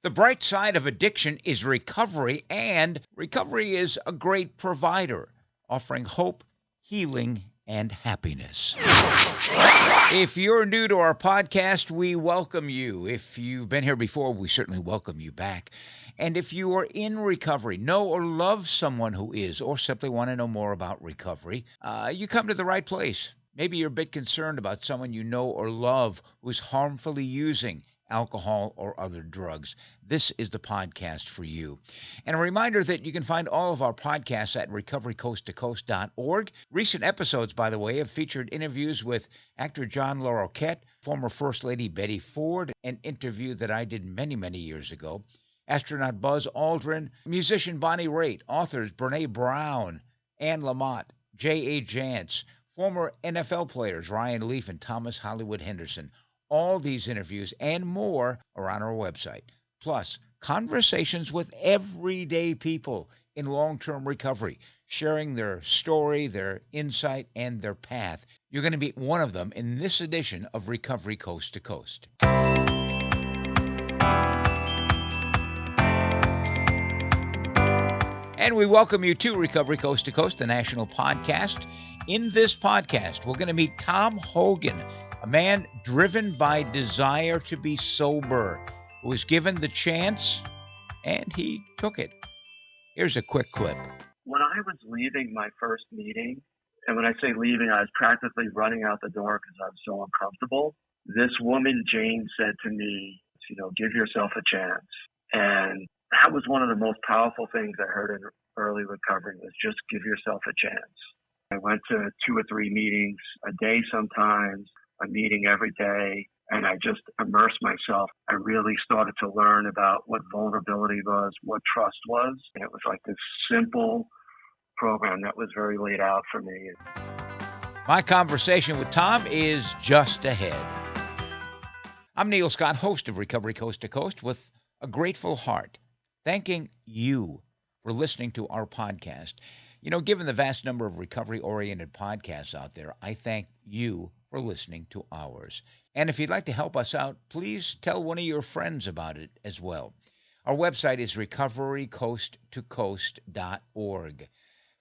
The bright side of addiction is recovery, and recovery is a great provider, offering hope, healing, and happiness. If you're new to our podcast, we welcome you. If you've been here before, we certainly welcome you back. And if you are in recovery, know or love someone who is, or simply want to know more about recovery, you come to the right place. Maybe you're a bit concerned about someone you know or love who's harmfully using alcohol or other drugs. This is the podcast for you. And a reminder that you can find all of our podcasts at recoverycoasttocoast.org. Recent episodes, by the way, have featured interviews with actor John Larroquette, former First Lady Betty Ford, an interview that I did many, many years ago, astronaut Buzz Aldrin, musician Bonnie Raitt, authors Brene Brown, Anne Lamott, J.A. Jance, former NFL players Ryan Leaf and Thomas Hollywood Henderson. All these interviews and more are on our website. Plus, conversations with everyday people in long-term recovery, sharing their story, their insight, and their path. You're going to meet one of them in this edition of Recovery Coast to Coast. And we welcome you to Recovery Coast to Coast, the national podcast. In this podcast, we're going to meet Tom Hogan, a man driven by desire to be sober, who was given the chance, and he took it. Here's a quick clip. When I was leaving my first meeting, and when I say leaving, I was practically running out the door because I was so uncomfortable, this woman, Jane, said to me, give yourself a chance. And that was one of the most powerful things I heard in early recovery, was just give yourself a chance. I went to 2 or 3 meetings a day sometimes, a meeting every day, and I just immersed myself. I really started to learn about what vulnerability was, what trust was, and it was like this simple program that was very laid out for me. My conversation with Tom is just ahead. I'm Neil Scott, host of Recovery Coast to Coast, with a grateful heart, thanking you for listening to our podcast. Given the vast number of recovery-oriented podcasts out there, I thank you for listening to ours. And if you'd like to help us out, please tell one of your friends about it as well. Our website is recoverycoasttocoast.org.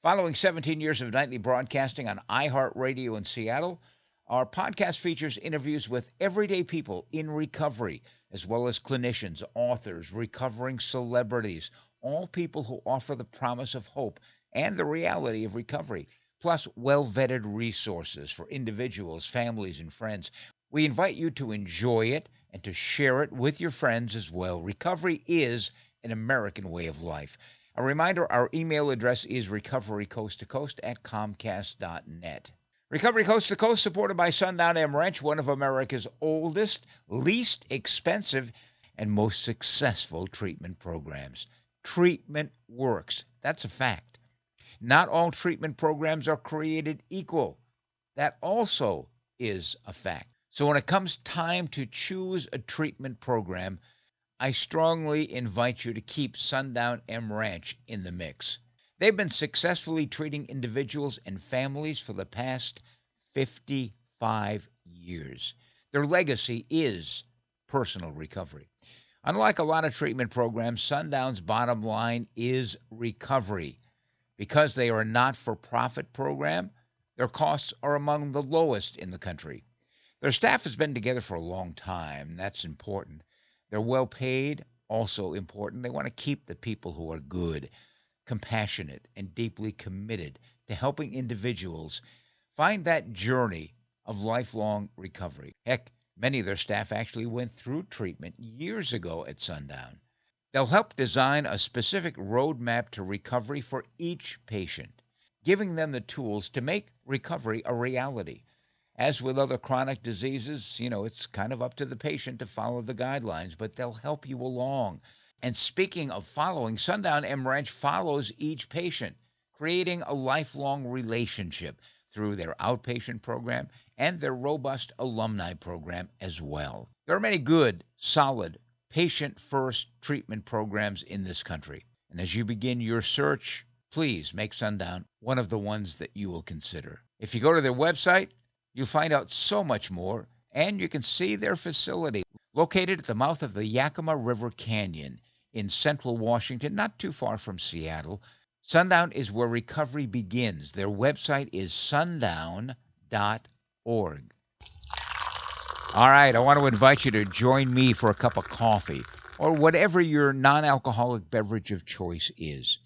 Following 17 years of nightly broadcasting on iHeartRadio in Seattle, our podcast features interviews with everyday people in recovery, as well as clinicians, authors, recovering celebrities, all people who offer the promise of hope and the reality of recovery, plus well-vetted resources for individuals, families, and friends. We invite you to enjoy it and to share it with your friends as well. Recovery is an American way of life. A reminder, our email address is recoverycoasttocoast@comcast.net. Recovery Coast to Coast, supported by Sundown M Ranch, one of America's oldest, least expensive, and most successful treatment programs. Treatment works. That's a fact. Not all treatment programs are created equal. That also is a fact. So when it comes time to choose a treatment program, I strongly invite you to keep Sundown M Ranch in the mix. They've been successfully treating individuals and families for the past 55 years. Their legacy is personal recovery. Unlike a lot of treatment programs, Sundown's bottom line is recovery. Because they are a not-for-profit program, their costs are among the lowest in the country. Their staff has been together for a long time. That's important. They're well paid, also important. They want to keep the people who are good, compassionate, and deeply committed to helping individuals find that journey of lifelong recovery. Heck, many of their staff actually went through treatment years ago at Sundown. They'll help design a specific roadmap to recovery for each patient, giving them the tools to make recovery a reality. As with other chronic diseases, it's kind of up to the patient to follow the guidelines, but they'll help you along. And speaking of following, Sundown M Ranch follows each patient, creating a lifelong relationship through their outpatient program and their robust alumni program as well. There are many good, solid, patient-first treatment programs in this country. And as you begin your search, please make Sundown one of the ones that you will consider. If you go to their website, you'll find out so much more, and you can see their facility. Located at the mouth of the Yakima River Canyon in central Washington, not too far from Seattle, Sundown is where recovery begins. Their website is sundown.org. All right, I want to invite you to join me for a cup of coffee or whatever your non alcoholic beverage of choice is.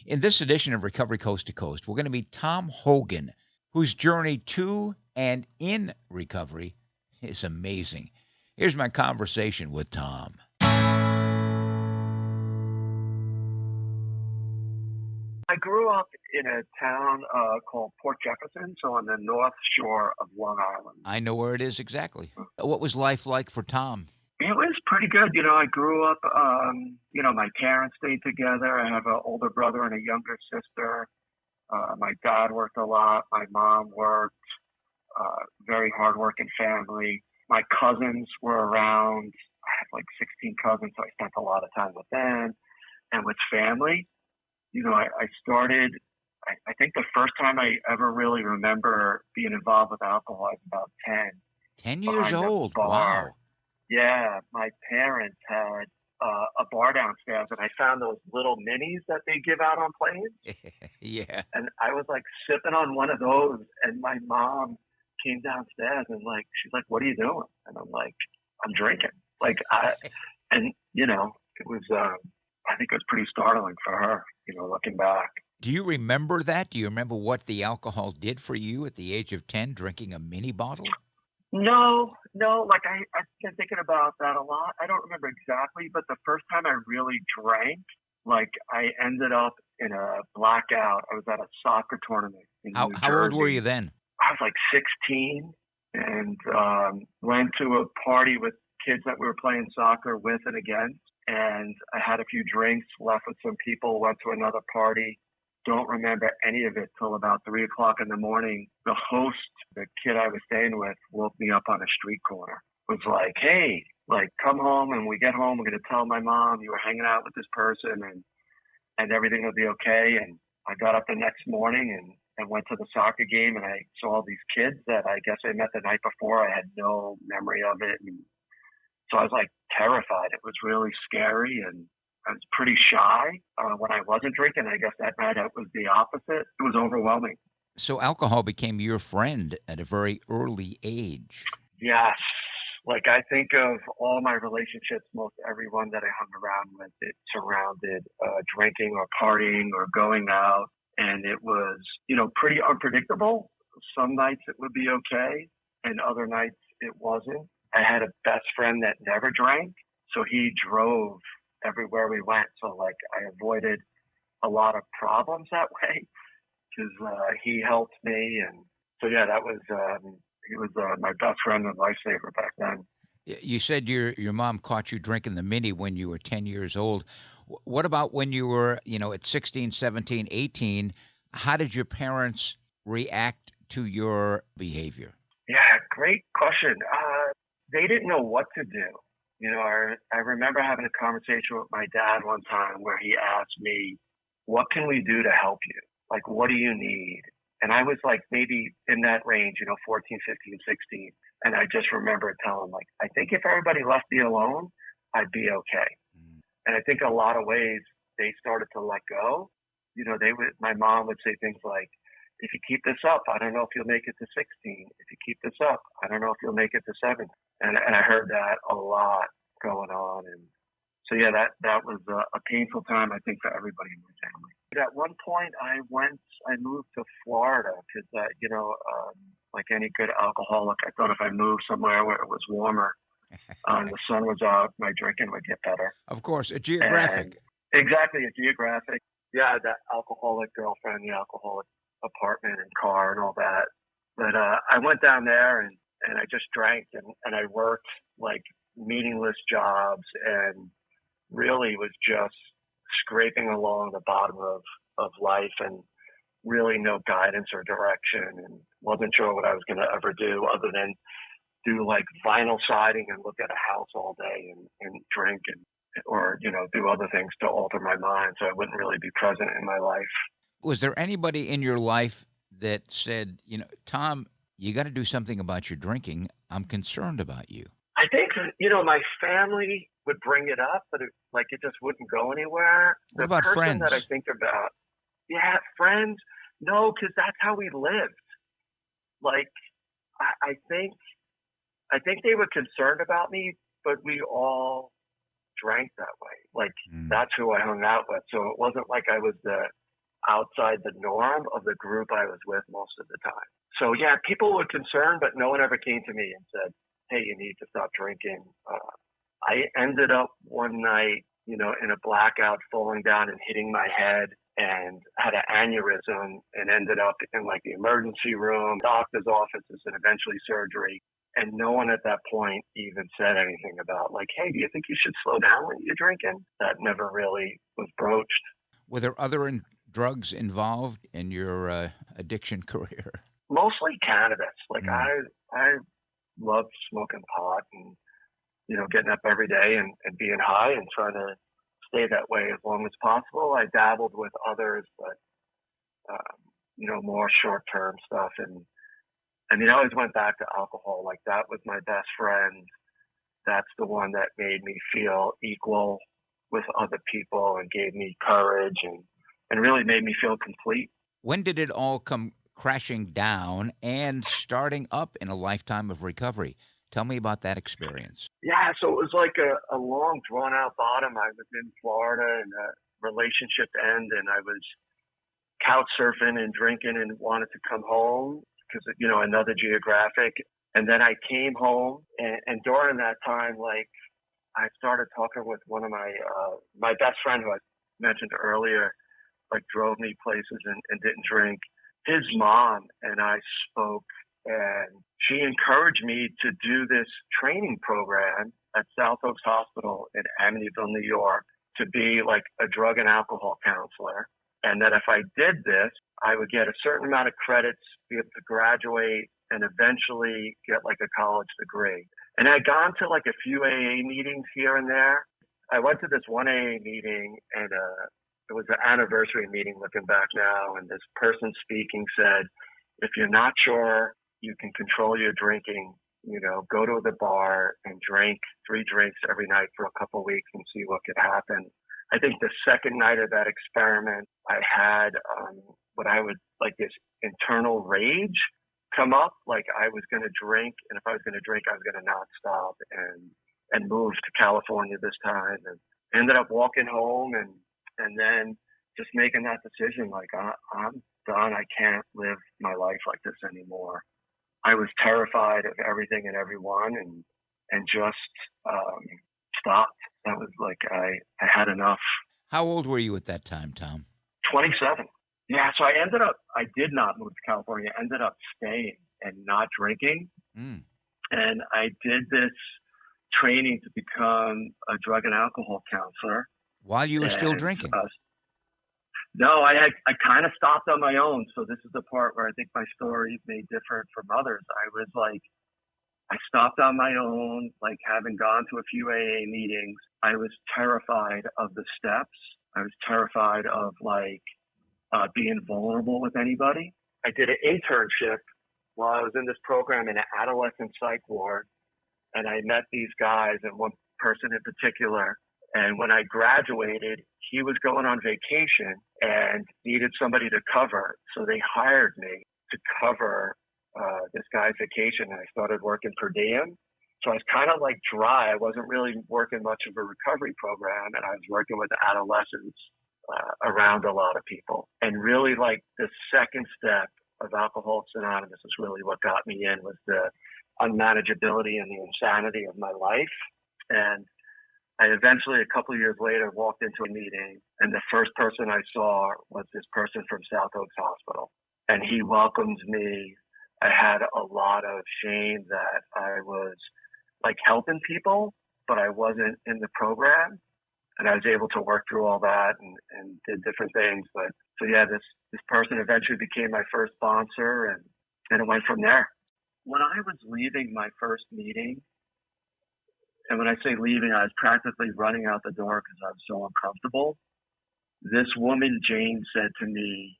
In this edition of Recovery Coast to Coast, we're going to meet Tom Hogan, whose journey to and in recovery is amazing. Here's my conversation with Tom. I grew up in a town called Port Jefferson, so on the north shore of Long Island. I know where it is exactly. What was life like for Tom? It was pretty good. I grew up, my parents stayed together. I have an older brother and a younger sister. My dad worked a lot. My mom worked. Very hardworking family. My cousins were around. I have like 16 cousins, so I spent a lot of time with them and with family. I started, I think the first time I ever really remember being involved with alcohol, I was about 10. 10 years old. Wow. Yeah, my parents had a bar downstairs, and I found those little minis that they give out on planes. Yeah. And I was like sipping on one of those, and my mom came downstairs and she's like, "What are you doing?" And I'm like, "I'm drinking." It was, I think it was pretty startling for her, looking back. Do you remember that? Do you remember what the alcohol did for you at the age of 10, drinking a mini bottle? No. I've been thinking about that a lot. I don't remember exactly, but the first time I really drank, I ended up in a blackout. I was at a soccer tournament in New Jersey. How old were you then? I was like 16 and went to a party with kids that we were playing soccer with and against. And I had a few drinks, left with some people, went to another party. Don't remember any of it till about 3 o'clock in the morning. The host, the kid I was staying with, woke me up on a street corner. Was like, "Hey, come home, and we get home, we're going to tell my mom you were hanging out with this person and everything will be okay." And I got up the next morning and went to the soccer game, and I saw all these kids that I guess I met the night before. I had no memory of it. And so I was terrified. It was really scary, and I was pretty shy when I wasn't drinking. I guess that night it was the opposite. It was overwhelming. So alcohol became your friend at a very early age. Yes. I think of all my relationships, most everyone that I hung around with, it surrounded drinking or partying or going out. And it was, pretty unpredictable. Some nights it would be okay, and other nights it wasn't. I had a best friend that never drank, so he drove everywhere we went. So I avoided a lot of problems that way because he helped me. And so, yeah, that was, he was my best friend and lifesaver back then. You said your mom caught you drinking the mini when you were 10 years old. What about when you were, at 16, 17, 18? How did your parents react to your behavior? Yeah, great question. They didn't know what to do. I remember having a conversation with my dad one time where he asked me, "What can we do to help you? What do you need?" And I was maybe in that range, 14, 15, 16. And I just remember telling him, "I think if everybody left me alone, I'd be okay." And I think a lot of ways they started to let go. My mom would say things like, "If you keep this up, I don't know if you'll make it to 16. If you keep this up, I don't know if you'll make it to 7." And I heard that a lot going on. And so, yeah, that was a painful time, I think, for everybody in my family. At one point, I moved to Florida because, like any good alcoholic, I thought if I moved somewhere where it was warmer and the sun was out, my drinking would get better. Of course, a geographic. Exactly, a geographic. Yeah, that alcoholic girlfriend, the alcoholic apartment and car and all that. But I went down there and I just drank and I worked meaningless jobs and really was just scraping along the bottom of life and really no guidance or direction, and wasn't sure what I was going to ever do other than do vinyl siding and look at a house all day and drink or do other things to alter my mind so I wouldn't really be present in my life. Was there anybody in your life that said, Tom, you got to do something about your drinking. I'm concerned about you? I think, my family would bring it up, but it just wouldn't go anywhere. What The about person that I friends? think about, yeah, friends, no, because that's how we lived. Like, I think they were concerned about me, but we all drank that way. Like, Mm. that's who I hung out with. So it wasn't like I was the outside the norm of the group I was with most of the time. So yeah, people were concerned, but no one ever came to me and said, "Hey, you need to stop drinking." I ended up one night, in a blackout, falling down and hitting my head, and had an aneurysm, and ended up in like the emergency room, doctor's offices, and eventually surgery. And no one at that point even said anything about like, "Hey, do you think you should slow down when you're drinking?" That never really was broached. Were there other drugs involved in your addiction career? Mostly cannabis. Like Mm. I loved smoking pot and getting up every day and being high and trying to stay that way as long as possible. I dabbled with others, but more short term stuff. And I mean, I always went back to alcohol. Like that was my best friend. That's the one that made me feel equal with other people and gave me courage and really made me feel complete. When did it all come crashing down and starting up in a lifetime of recovery? Tell me about that experience. Yeah, so it was like a long, drawn out bottom. I was in Florida and a relationship end, and I was couch surfing and drinking and wanted to come home because, another geographic. And then I came home, and during that time, like, I started talking with one of my best friend who I mentioned earlier, like drove me places and didn't drink. His mom and I spoke, and she encouraged me to do this training program at South Oaks Hospital in Amityville, New York, to be like a drug and alcohol counselor. And that if I did this, I would get a certain amount of credits, be able to graduate, and eventually get like a college degree. And I'd gone to like a few AA meetings here and there. I went to this one AA meeting, and it was an anniversary meeting looking back now. And this person speaking said, if you're not sure you can control your drinking, go to the bar and drink 3 drinks every night for a couple of weeks and see what could happen. I think the second night of that experiment, I had what I would like this internal rage come up. Like I was going to drink, and if I was going to drink, I was going to not stop and move to California this time, and ended up walking home and then just making that decision. Like I'm done. I can't live my life like this anymore. I was terrified of everything and everyone, and just stopped. That was like I had enough. How old were you at that time, Tom? 27. Yeah, so I did not move to California. I ended up staying and not drinking. Mm. And I did this training to become a drug and alcohol counselor. While you were still And drinking? no, I kind of stopped on my own. So this is the part where I think my story may differ from others. I stopped on my own, like having gone to a few AA meetings. I was terrified of the steps. I was terrified of being vulnerable with anybody. I did an internship while I was in this program in an adolescent psych ward, and I met these guys and one person in particular. And when I graduated, he was going on vacation and needed somebody to cover. So they hired me to cover this guy's vacation, and I started working per diem. So I was kind of like dry. I wasn't really working much of a recovery program, and I was working with adolescents around a lot of people. And really, like the second step of Alcoholics Anonymous is really what got me in, was the unmanageability and the insanity of my life. And I eventually, a couple of years later, walked into a meeting, and the first person I saw was this person from South Oaks Hospital. And he welcomed me. I had a lot of shame that I was like helping people, but I wasn't in the program. And I was able to work through all that and did different things. But so yeah, this person eventually became my first sponsor, and it went from there. When I was leaving my first meeting, and when I say leaving, I was practically running out the door because I was so uncomfortable. This woman, Jane, said to me,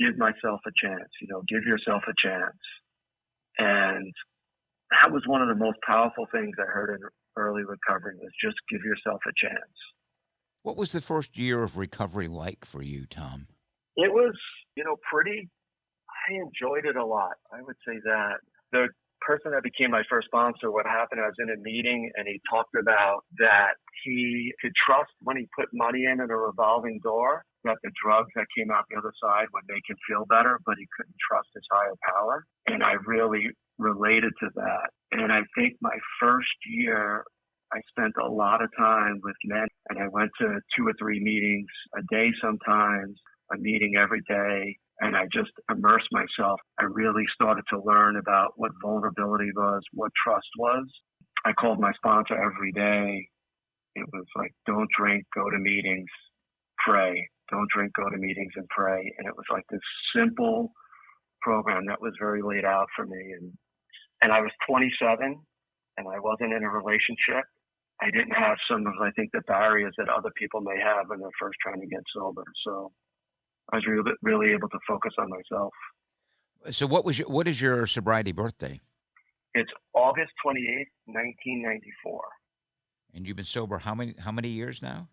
give myself a chance, give yourself a chance. And that was one of the most powerful things I heard in early recovery was just give yourself a chance. What was the first year of recovery like for you, Tom? It was, pretty, I enjoyed it a lot. I would say that. The person that became my first sponsor, what happened, I was in a meeting and he talked about that he could trust when he put money in a revolving door that the drugs that came out the other side would make him feel better, but he couldn't trust his higher power. And I really related to that. And I think my first year, I spent a lot of time with men and I went to 2 or 3 meetings a day sometimes, a meeting every day. And I just immersed myself. I really started to learn about what vulnerability was, what trust was. I called my sponsor every day. It was like, don't drink, go to meetings, pray. Don't drink, go to meetings and pray. And it was like this simple program that was very laid out for me. And I was 27 and I wasn't in a relationship. I didn't have some of, I think, the barriers that other people may have when they're first trying to get sober. So I was really able to focus on myself. So what is your sobriety birthday? It's August 28th, 1994. And you've been sober how many years now?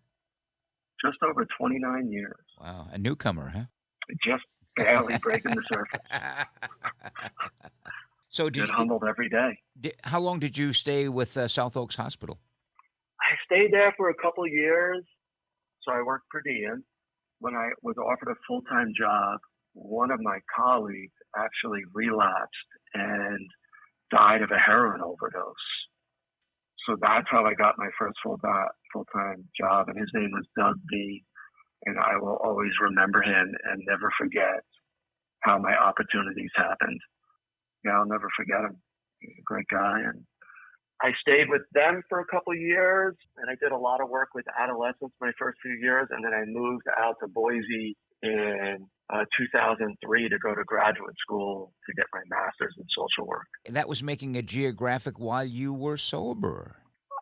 Just over 29 years. Wow, a newcomer, huh? Just barely breaking the surface. So Get humbled every day. How long did you stay with South Oaks Hospital? I stayed there for a couple of years. So I worked per diem. When I was offered a full-time job, one of my colleagues actually relapsed and died of a heroin overdose. So that's how I got my first full-time job, and his name was Doug B. And I will always remember him and never forget how my opportunities happened. Yeah, I'll never forget him. He's a great guy. And I stayed with them for a couple of years, and I did a lot of work with adolescents my first few years, and then I moved out to Boise in 2003 to go to graduate school to get my master's in social work. And that was making a geographic while you were sober.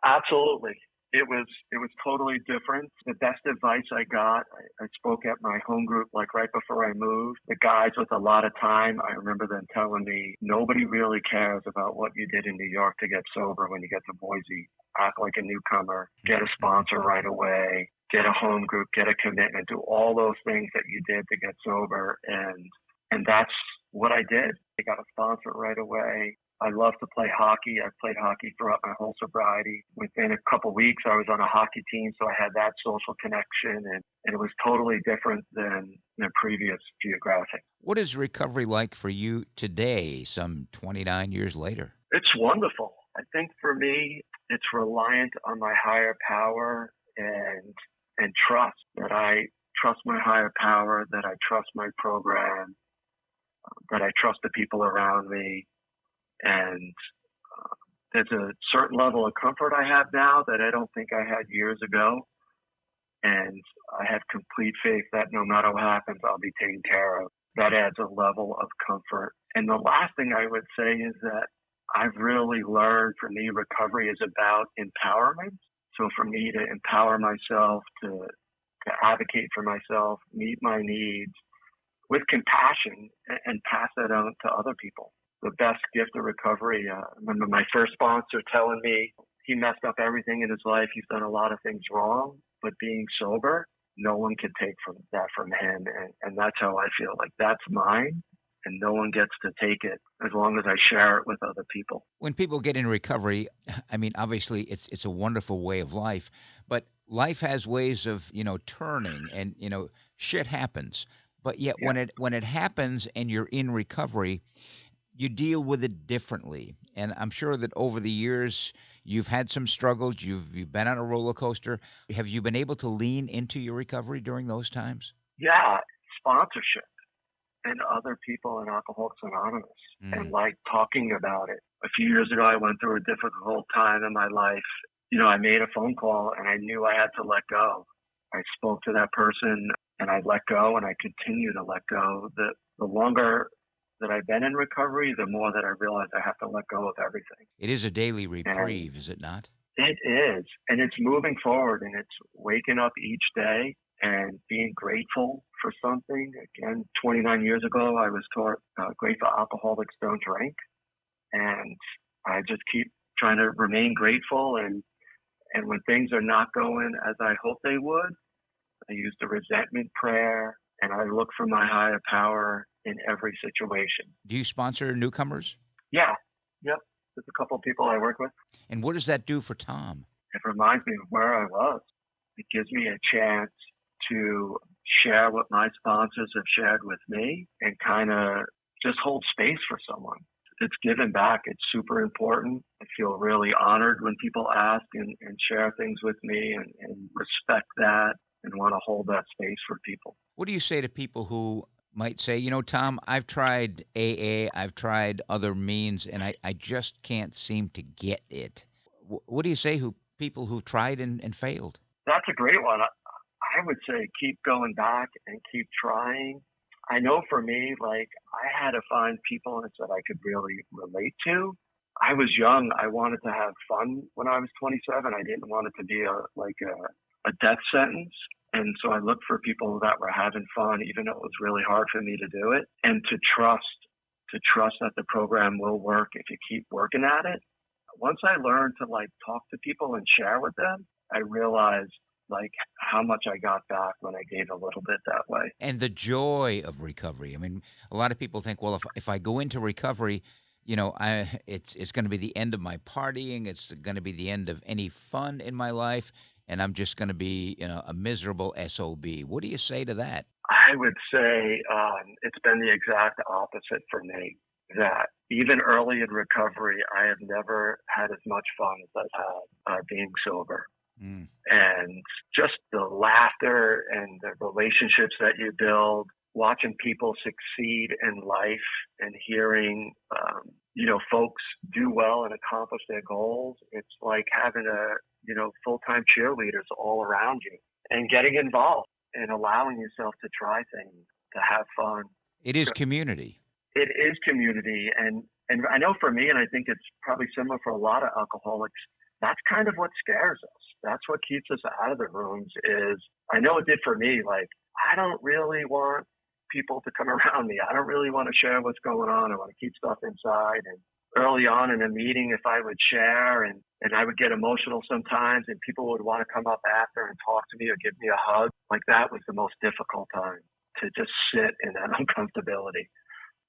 Absolutely. It was totally different. The best advice I got, I spoke at my home group like right before I moved. The guys with a lot of time, I remember them telling me, nobody really cares about what you did in New York to get sober when you get to Boise. Act like a newcomer, get a sponsor right away, get a home group, get a commitment, do all those things that you did to get sober. And that's what I did. I got a sponsor right away. I love to play hockey. I played hockey throughout my whole sobriety. Within a couple of weeks, I was on a hockey team, so I had that social connection, and it was totally different than the previous geographic. What is recovery like for you today, some 29 years later? It's wonderful. I think for me, it's reliant on my higher power and trust, that I trust my higher power, that I trust my program, that I trust the people around me. And there's a certain level of comfort I have now that I don't think I had years ago. And I have complete faith that no matter what happens, I'll be taken care of. That adds a level of comfort. And the last thing I would say is that I've really learned, for me, recovery is about empowerment. So for me to empower myself, to advocate for myself, meet my needs with compassion and pass that on to other people. The best gift of recovery. I remember my first sponsor telling me he messed up everything in his life. He's done a lot of things wrong, but being sober, no one can take that from him. And that's how I feel. Like, that's mine, and no one gets to take it as long as I share it with other people. When people get in recovery, I mean, obviously it's a wonderful way of life, but life has ways of, turning, and, shit happens. But yet when it happens and you're in recovery, you deal with it differently. And I'm sure that over the years you've had some struggles, you've been on a roller coaster. Have you been able to lean into your recovery during those times? Yeah, sponsorship and other people in Alcoholics Anonymous, and like talking about it. A few years ago, I went through a difficult time in my life. I made a phone call and I knew I had to let go. I spoke to that person and I let go, and I continue to let go. The longer that I've been in recovery, the more that I realize I have to let go of everything. It is a daily reprieve, is it not? It is. And it's moving forward, and it's waking up each day and being grateful for something. Again, 29 years ago, I was taught grateful alcoholics don't drink. And I just keep trying to remain grateful, and when things are not going as I hope they would, I use the resentment prayer, and I look for my higher power in every situation. Do you sponsor newcomers? Yeah, yep. There's a couple of people I work with. And what does that do for Tom? It reminds me of where I was. It gives me a chance to share what my sponsors have shared with me and kind of just hold space for someone. It's giving back. It's super important. I feel really honored when people ask and share things with me and respect that and want to hold that space for people. What do you say to people who might say, Tom, I've tried AA, I've tried other means, and I just can't seem to get it? What do you say to people who've tried and failed? That's a great one. I would say keep going back and keep trying. I know for me, like, I had to find people that I could really relate to. I was young. I wanted to have fun when I was 27. I didn't want it to be a death sentence. And so I looked for people that were having fun, even though it was really hard for me to do it, and to trust that the program will work if you keep working at it. Once I learned to talk to people and share with them, I realized how much I got back when I gave a little bit that way. And the joy of recovery. I mean, a lot of people think, well, if I go into recovery, it's going to be the end of my partying. It's going to be the end of any fun in my life, and I'm just going to be, a miserable SOB. What do you say to that? I would say it's been the exact opposite for me. That even early in recovery, I have never had as much fun as I've had being sober. Mm. And just the laughter and the relationships that you build, watching people succeed in life and hearing, folks do well and accomplish their goals. It's like having full-time cheerleaders all around you and getting involved and allowing yourself to try things, to have fun. It is community. It is community. And I know for me, and I think it's probably similar for a lot of alcoholics, that's kind of what scares us. That's what keeps us out of the rooms is, I know it did for me. I don't really want people to come around me. I don't really want to share what's going on. I want to keep stuff inside. And early on in a meeting, if I would share and I would get emotional sometimes and people would want to come up after and talk to me or give me a hug, that was the most difficult time, to just sit in that uncomfortability.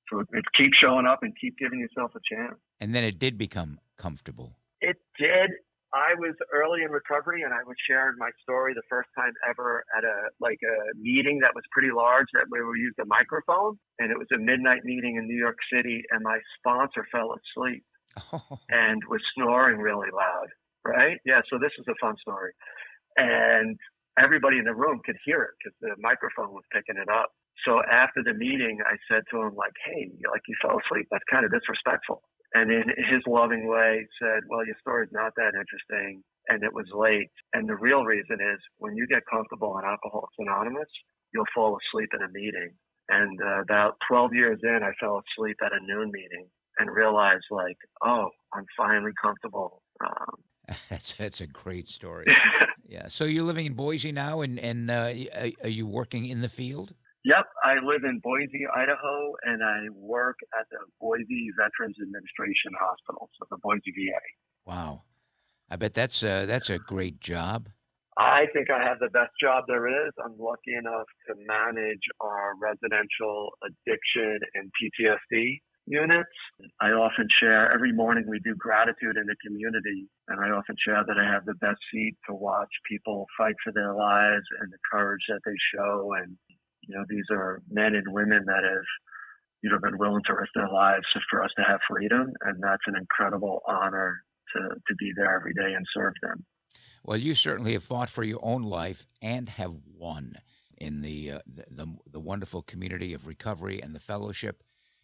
So it keep showing up and keep giving yourself a chance. And then it did become comfortable. It did. I was early in recovery, and I was sharing my story the first time ever at a meeting that was pretty large, that we used a microphone, and it was a midnight meeting in New York City, and my sponsor fell asleep and was snoring really loud, right? Yeah, so this is a fun story. And everybody in the room could hear it because the microphone was picking it up. So after the meeting, I said to him, hey, you fell asleep. That's kind of disrespectful. And in his loving way said, well, your story's not that interesting, and it was late. And the real reason is when you get comfortable in Alcoholics Anonymous, you'll fall asleep in a meeting. And about 12 years in, I fell asleep at a noon meeting and realized oh, I'm finally comfortable. That's a great story. Yeah. So you're living in Boise now, and are you working in the field? Yep, I live in Boise, Idaho, and I work at the Boise Veterans Administration Hospital, so the Boise VA. Wow, I bet that's a great job. I think I have the best job there is. I'm lucky enough to manage our residential addiction and PTSD units. I often share, every morning we do gratitude in the community, and I often share that I have the best seat to watch people fight for their lives and the courage that they show. And these are men and women that have, been willing to risk their lives just for us to have freedom. And that's an incredible honor to be there every day and serve them. Well, you certainly have fought for your own life and have won in the wonderful community of recovery and the fellowship.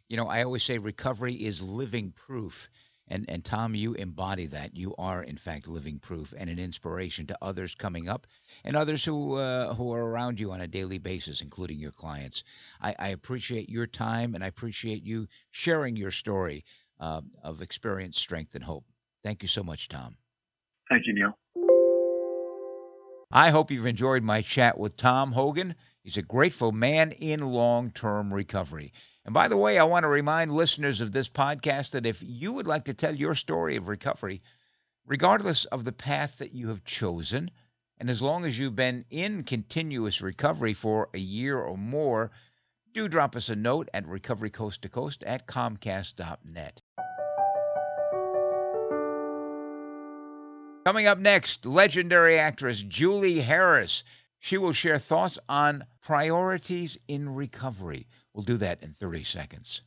I always say recovery is living proof. And Tom, you embody that. You are, in fact, living proof and an inspiration to others coming up and others who are around you on a daily basis, including your clients. I appreciate your time, and I appreciate you sharing your story of experience, strength, and hope. Thank you so much, Tom. Thank you, Neil. I hope you've enjoyed my chat with Tom Hogan. He's a grateful man in long-term recovery. And by the way, I want to remind listeners of this podcast that if you would like to tell your story of recovery, regardless of the path that you have chosen, and as long as you've been in continuous recovery for a year or more, do drop us a note at recoverycoasttocoast@comcast.net. Coming up next, legendary actress Julie Harris. She will share thoughts on priorities in recovery. We'll do that in 30 seconds.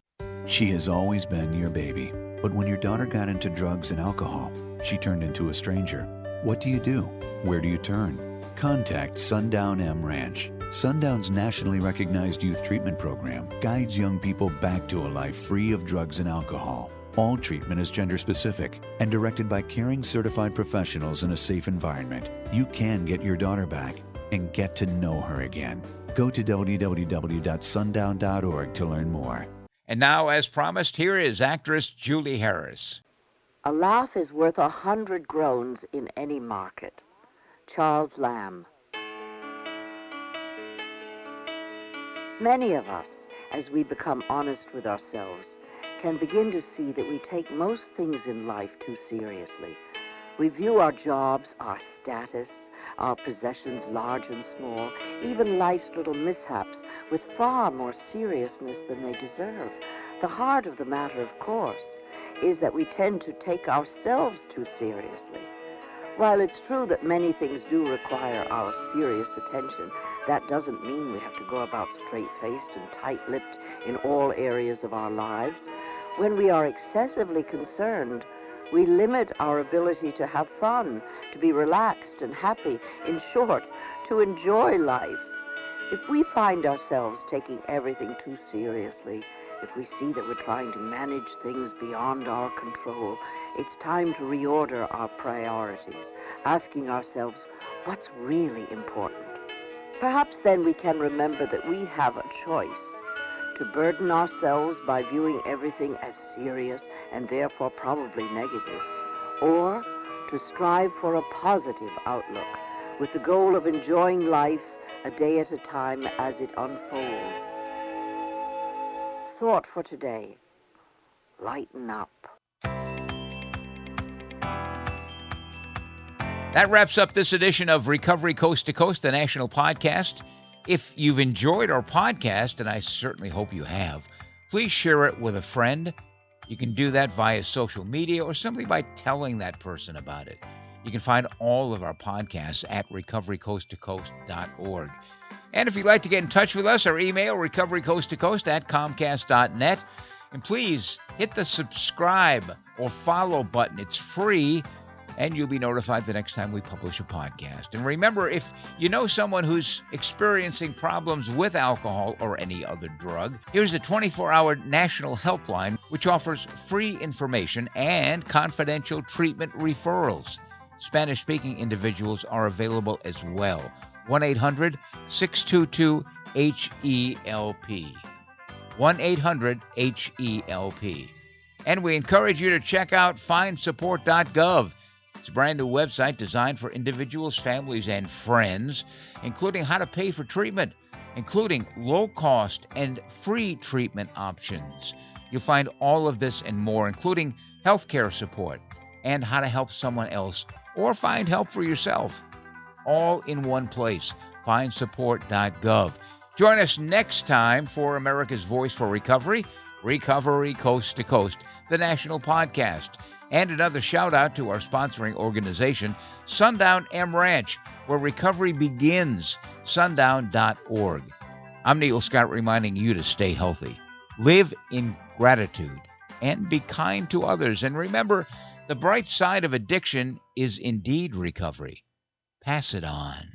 She has always been your baby, but when your daughter got into drugs and alcohol, she turned into a stranger. What do you do? Where do you turn? Contact Sundown M Ranch. Sundown's nationally recognized youth treatment program guides young people back to a life free of drugs and alcohol. All treatment is gender-specific and directed by caring certified professionals in a safe environment. You can get your daughter back and get to know her again. Go to www.sundown.org to learn more. And now, as promised, here is actress Julie Harris. A laugh is worth 100 groans in any market. Charles Lamb. Many of us, as we become honest with ourselves, can begin to see that we take most things in life too seriously. We view our jobs, our status, our possessions, large and small, even life's little mishaps, with far more seriousness than they deserve. The heart of the matter, of course, is that we tend to take ourselves too seriously. While it's true that many things do require our serious attention, that doesn't mean we have to go about straight-faced and tight-lipped in all areas of our lives. When we are excessively concerned, we limit our ability to have fun, to be relaxed and happy, in short, to enjoy life. If we find ourselves taking everything too seriously, if we see that we're trying to manage things beyond our control, it's time to reorder our priorities, asking ourselves, what's really important? Perhaps then we can remember that we have a choice to burden ourselves by viewing everything as serious and therefore probably negative, or to strive for a positive outlook with the goal of enjoying life a day at a time as it unfolds. Thought for today: lighten up. That wraps up this edition of Recovery Coast to Coast, the national podcast. If you've enjoyed our podcast, and I certainly hope you have, please share it with a friend. You can do that via social media or simply by telling that person about it. You can find all of our podcasts at recoverycoasttocoast.org. And if you'd like to get in touch with us, our email, recoverycoasttocoast@comcast.net. And please hit the subscribe or follow button. It's free, and you'll be notified the next time we publish a podcast. And remember, if you know someone who's experiencing problems with alcohol or any other drug, here's a 24-hour national helpline which offers free information and confidential treatment referrals. Spanish-speaking individuals are available as well. 1-800-622-HELP. 1-800-HELP. And we encourage you to check out findsupport.gov. It's a brand new website designed for individuals, families, and friends, including how to pay for treatment, including low-cost and free treatment options. You'll find all of this and more, including healthcare support and how to help someone else or find help for yourself, all in one place, findsupport.gov. Join us next time for America's Voice for Recovery, Recovery Coast to Coast, the national podcast. And another shout-out to our sponsoring organization, Sundown M Ranch, where recovery begins, sundown.org. I'm Neil Scott, reminding you to stay healthy, live in gratitude, and be kind to others. And remember, the bright side of addiction is indeed recovery. Pass it on.